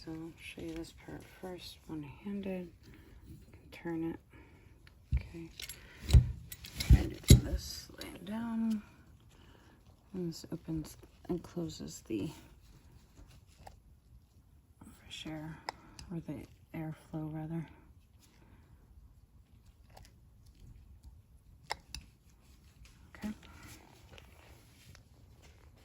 So I'll show you this part first, one-handed. Turn it. Okay. I do this laying down. And this opens and closes the fresh air, or the airflow rather.